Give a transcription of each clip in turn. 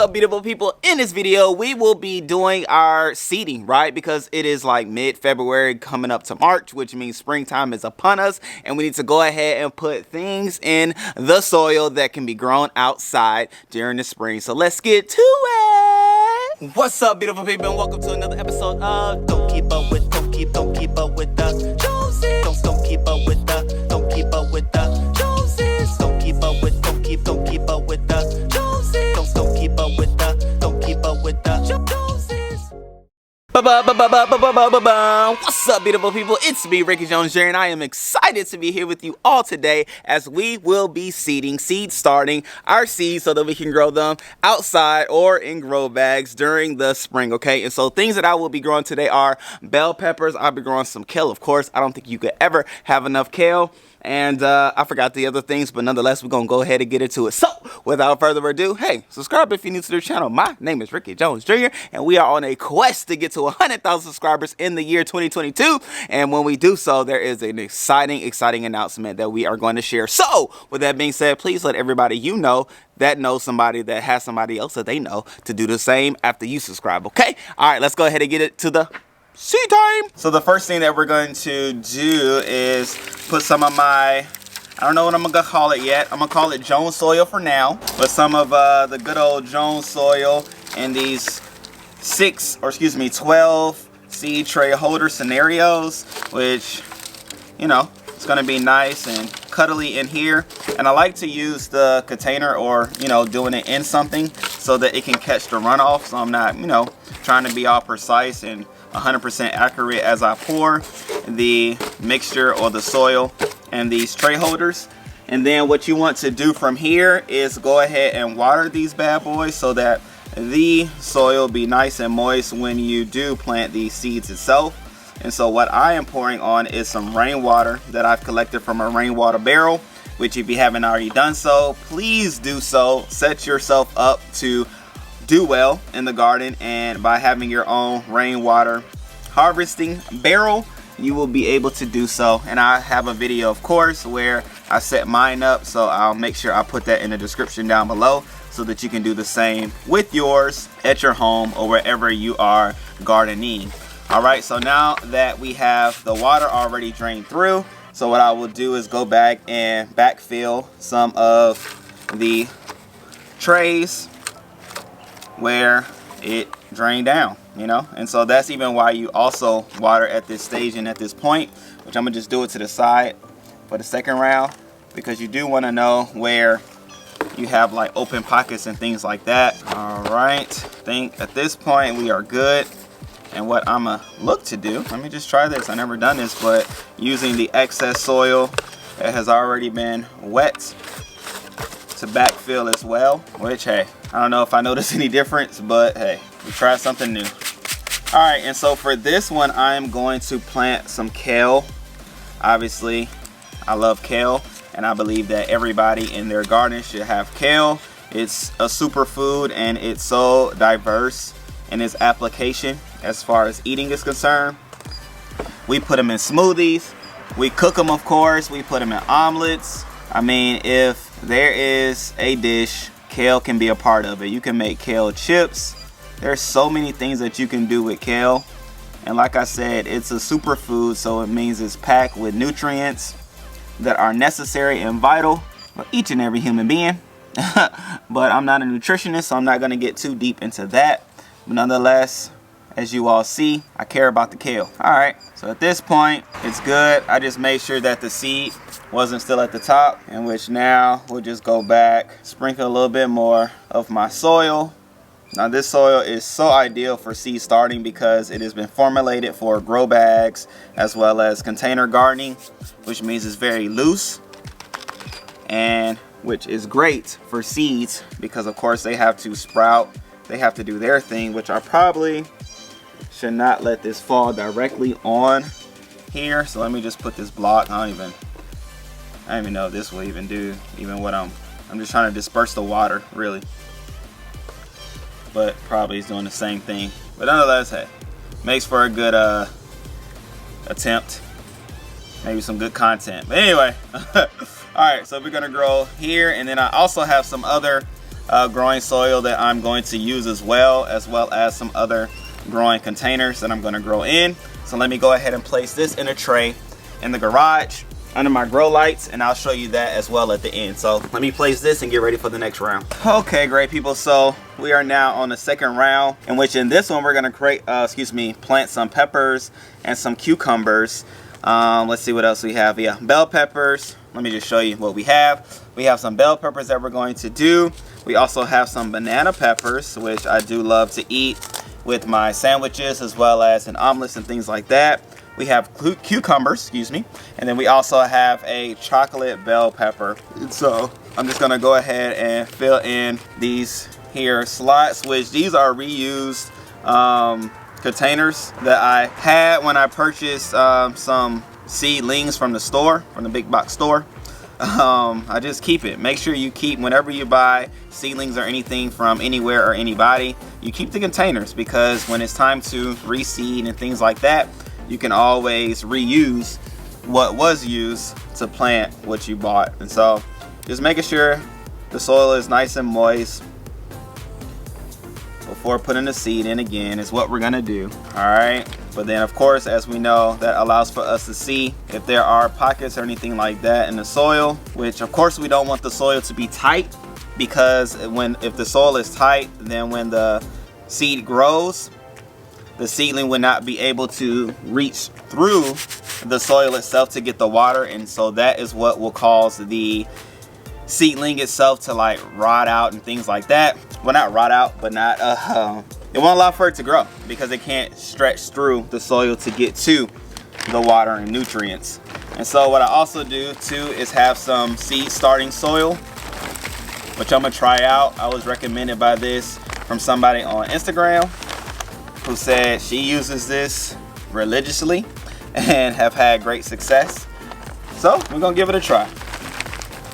up, beautiful people? In this video, we will be doing our seeding, right? Because it is like mid-February coming up to March, which means springtime is upon us, and we need to go ahead and put things in the soil that can be grown outside during the spring. So let's get to it. What's up, beautiful people, and welcome to another episode of Don't Keep Up With the Joneses. Don't keep up with the Joneses. Don't keep up with the Joneses. Don't keep up with the Joneses. Don't keep up with the Joneses. What's up, beautiful people? It's me, Ricky Jones Jr., and I am excited to be here with you all today as we will be starting our seeds so that we can grow them outside or in grow bags during the spring, okay? And so things that I will be growing today are bell peppers. I'll be growing some kale, of course. I don't think you could ever have enough kale. And I forgot the other things, but nonetheless, we're going to go ahead and get into it. So, without further ado, hey, subscribe if you're new to the channel. My name is Ricky Jones Jr., and we are on a quest to get to 100,000 subscribers in the year 2022. And when we do so, there is an exciting announcement that we are going to share. So, with that being said, please let everybody you know that knows somebody that has somebody else that they know to do the same after you subscribe, okay? All right, let's go ahead and get it to the seed time. So the first thing that we're going to do is put some of my, I don't know what I'm gonna call it yet. I'm gonna call it Jones soil for now. But some of the good old Jones soil in these 12 seed tray holder scenarios, which, you know, it's gonna be nice and cuddly in here. And I like to use the container, or, you know, doing it in something so that it can catch the runoff. So I'm not, you know, trying to be all precise and 100% accurate as I pour the mixture or the soil in these tray holders. And then what you want to do from here is go ahead and water these bad boys so that the soil be nice and moist when you do plant these seeds itself. And so what I am pouring on is some rainwater that I've collected from a rainwater barrel, which if you haven't already done so, please do so. Set yourself up to do well in the garden, and by having your own rainwater harvesting barrel, you will be able to do so. And I have a video, of course, where I set mine up, so I'll make sure I put that in the description down below so that you can do the same with yours at your home or wherever you are gardening. All right, so now that we have the water already drained through, so what I will do is go back and backfill some of the trays where it drained down, you know. And so that's even why you also water at this stage and at this point, which I'm gonna just do it to the side for the second round, because you do want to know where you have like open pockets and things like that. All right, I think at this point we are good. And what I'm gonna look to do, let me just try this, I never done this, but using the excess soil that has already been wet to backfill as well, which, hey, I don't know if I notice any difference, but hey, we tried something new. All right, and so for this one, I'm going to plant some kale. Obviously, I love kale, and I believe that everybody in their garden should have kale. It's a superfood, and it's so diverse in its application as far as eating is concerned. We put them in smoothies. We cook them, of course. We put them in omelets. I mean, if there is a dish, kale can be a part of it. You can make kale chips. There's so many things that you can do with kale. And like I said, it's a superfood, so it means it's packed with nutrients that are necessary and vital for each and every human being. But I'm not a nutritionist, so I'm not going to get too deep into that. But nonetheless, as you all see, I care about the kale. All right, so at this point, it's good. I just made sure that the seed wasn't still at the top, in which now we'll just go back, sprinkle a little bit more of my soil. Now this soil is so ideal for seed starting because it has been formulated for grow bags as well as container gardening, which means it's very loose, and which is great for seeds because of course they have to sprout, they have to do their thing, which I probably should not let this fall directly on here. So let me just put this block. I don't even know if this will even do what I'm just trying to disperse the water, really. But probably is doing the same thing. But nonetheless, hey, makes for a good attempt. Maybe some good content. But anyway, all right, so we're gonna grow here, and then I also have some other growing soil that I'm going to use as well as some other growing containers that I'm going to grow in. So let me go ahead and place this in a tray in the garage under my grow lights, and I'll show you that as well at the end. So let me place this and get ready for the next round. Okay, great people, so we are now on the second round, in which in this one we're going to plant some peppers and some cucumbers. Let's see what else we have. Yeah, bell peppers. Let me just show you what we have. We have some bell peppers that we're going to do. We also have some banana peppers, which I do love to eat with my sandwiches as well as in omelets and things like that. We have cucumbers, and then we also have a chocolate bell pepper. And so I'm just gonna go ahead and fill in these here slots, which these are reused containers that I had when I purchased some seedlings from the store, from the big box store. I just keep it. Make sure you keep, whenever you buy seedlings or anything from anywhere or anybody, you keep the containers, because when it's time to reseed and things like that, you can always reuse what was used to plant what you bought. And so just making sure the soil is nice and moist before putting the seed in again is what we're gonna do. All right, but then of course, as we know, that allows for us to see if there are pockets or anything like that in the soil, which of course we don't want the soil to be tight, because if the soil is tight, then when the seed grows, the seedling would not be able to reach through the soil itself to get the water, and so that is what will cause the seedling itself to like rot out and things like that. Well, not rot out, but not it won't allow for it to grow because it can't stretch through the soil to get to the water and nutrients. And so what I also do too is have some seed starting soil, which I'm gonna try out. I was recommended by this from somebody on Instagram who said she uses this religiously and have had great success. So we're gonna give it a try.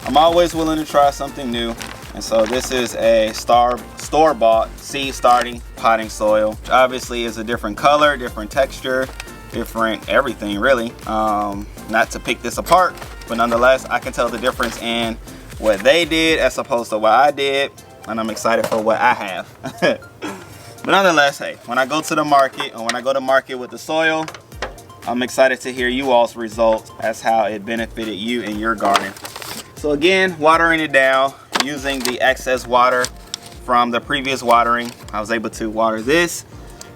I'm always willing to try something new. And so this is a store-bought seed starting potting soil, which obviously is a different color, different texture, different everything really. Not to pick this apart, but nonetheless, I can tell the difference in what they did as opposed to what I did, and I'm excited for what I have. But nonetheless, hey, when I go to the market, or when I go to market with the soil, I'm excited to hear you all's results as how it benefited you in your garden. So again, watering it down, using the excess water from the previous watering. I was able to water this,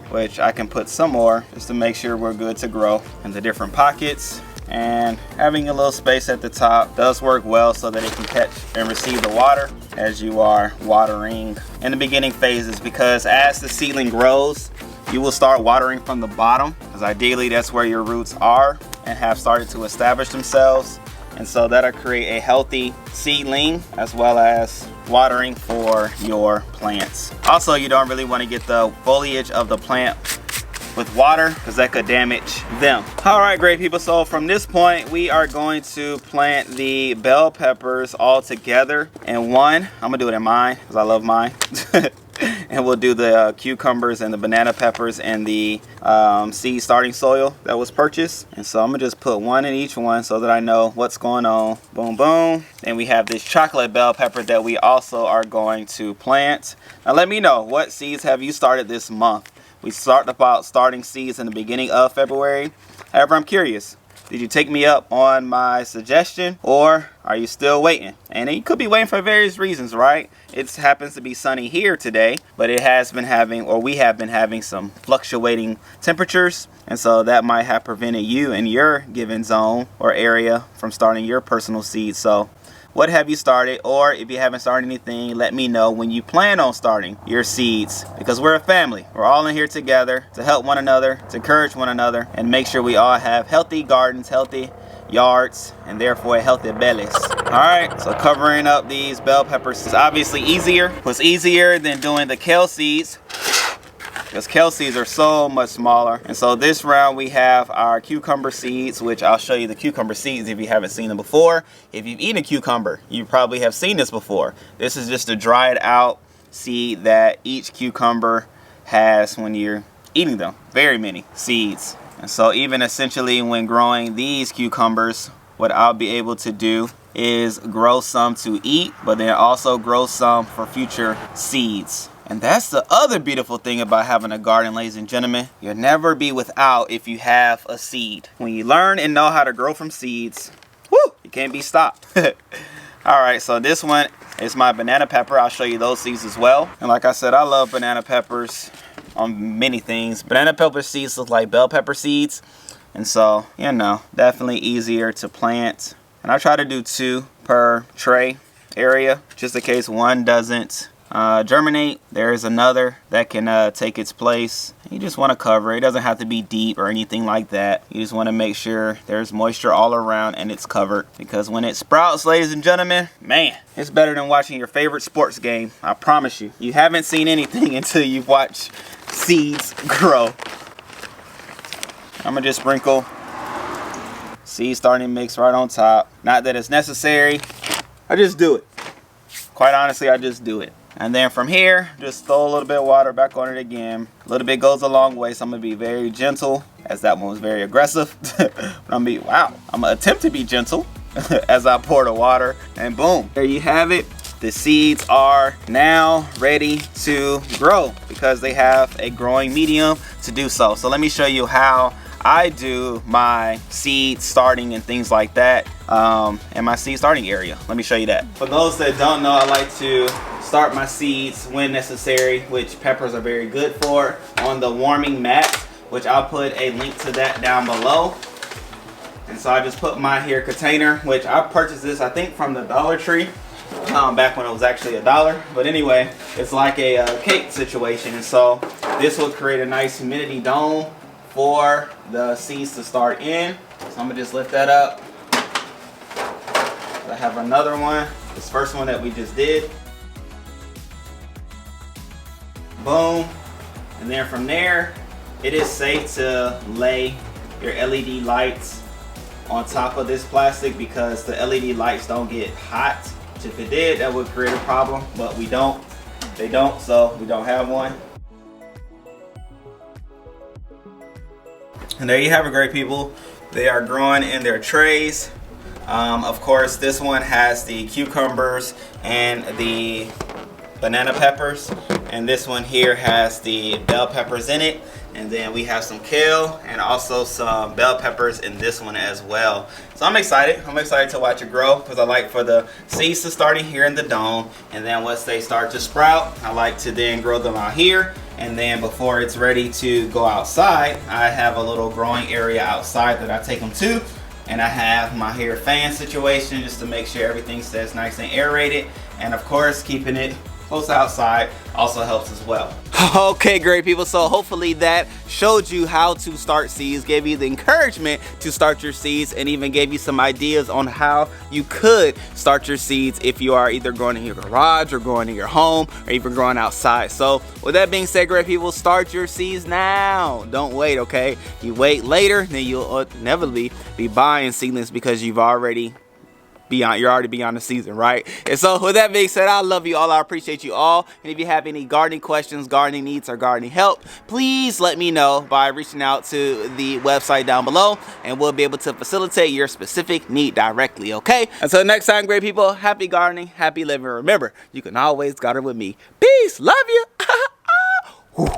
which I can put some more just to make sure we're good to grow in the different pockets. And having a little space at the top does work well so that it can catch and receive the water as you are watering in the beginning phases, because as the seedling grows, you will start watering from the bottom, because ideally that's where your roots are and have started to establish themselves. And so that'll create a healthy seedling as well as watering for your plants. Also, you don't really want to get the foliage of the plant with water because that could damage them. All right, great people. So from this point, we are going to plant the bell peppers all together in one. I'm gonna do it in mine because I love mine. And we'll do the cucumbers and the banana peppers and the seed starting soil that was purchased. And so I'm gonna just put one in each one so that I know what's going on. Boom, boom. And we have this chocolate bell pepper that we also are going to plant. Now let me know, what seeds have you started this month? We start about starting seeds in the beginning of February. However, I'm curious, did you take me up on my suggestion, or are you still waiting? And you could be waiting for various reasons, right? It happens to be sunny here today, but it has been having, or we have been having, some fluctuating temperatures. And so that might have prevented you in your given zone or area from starting your personal seeds. So what have you started? Or if you haven't started anything, let me know when you plan on starting your seeds, because we're a family. We're all in here together to help one another, to encourage one another, and make sure we all have healthy gardens, healthy yards, and therefore healthy bellies. All right, so covering up these bell peppers is obviously easier. What's easier than doing the kale seeds, because kale seeds are so much smaller. And so this round we have our cucumber seeds, which I'll show you the cucumber seeds if you haven't seen them before. If you've eaten a cucumber, you probably have seen this before. This is just a dried out seed that each cucumber has when you're eating them. Very many seeds. And so even essentially when growing these cucumbers, what I'll be able to do is grow some to eat, but then also grow some for future seeds. And that's the other beautiful thing about having a garden, ladies and gentlemen. You'll never be without if you have a seed. When you learn and know how to grow from seeds, woo, you can't be stopped. All right, so this one is my banana pepper. I'll show you those seeds as well. And like I said, I love banana peppers on many things. Banana pepper seeds look like bell pepper seeds. And so, you know, definitely easier to plant. And I try to do 2 per tray area, just in case one doesn't germinate. There is another that can take its place. You just want to cover it. It doesn't have to be deep or anything like that. You just want to make sure there's moisture all around and it's covered, because when it sprouts, ladies and gentlemen, man, it's better than watching your favorite sports game. I promise you. You haven't seen anything until you've watched seeds grow. I'm gonna just sprinkle seed starting mix right on top. Not that it's necessary, I just do it. Quite honestly, I just do it. And then from here, just throw a little bit of water back on it again. A little bit goes a long way, so I'm gonna be very gentle, as that one was very aggressive. But I'm gonna attempt to be gentle as I pour the water, and boom, there you have it. The seeds are now ready to grow because they have a growing medium to do so. So let me show you how I do my seed starting and things like that in my seed starting area. Let me show you that. For those that don't know, I like to start my seeds when necessary, which peppers are very good for, on the warming mat, which I'll put a link to that down below. And so I just put my here container, which I purchased this, I think, from the Dollar Tree. Back when it was actually $1. But anyway, it's like a cake situation. And so this will create a nice humidity dome for the seeds to start in. So I'm gonna just lift that up. I have another one, this first one that we just did. Boom. And then from there, it is safe to lay your LED lights on top of this plastic, because the LED lights don't get hot. If it did, that would create a problem, but we don't. They don't, so we don't have one. And there you have it, great people. They are growing in their trays. Of course, this one has the cucumbers and the banana peppers, and this one here has the bell peppers in it. And then we have some kale and also some bell peppers in this one as well. So I'm excited. I'm excited to watch it grow, because I like for the seeds to start in here in the dome. And then once they start to sprout, I like to then grow them out here. And then before it's ready to go outside, I have a little growing area outside that I take them to. And I have my here fan situation just to make sure everything stays nice and aerated. And of course, keeping it close outside also helps as well. Okay, great people, so hopefully that showed you how to start seeds, gave you the encouragement to start your seeds, and even gave you some ideas on how you could start your seeds if you are either growing in your garage or growing in your home or even growing outside. So with that being said, great people, start your seeds now. Don't wait, okay? You wait later, then you'll inevitably be buying seedlings because you're already beyond the season, right? And so with that being said, I love you all. I appreciate you all. And if you have any gardening questions, gardening needs, or gardening help, please let me know by reaching out to the website down below, and we'll be able to facilitate your specific need directly, okay? Until next time, great people, happy gardening, happy living. Remember, you can always garden with me. Peace, love you.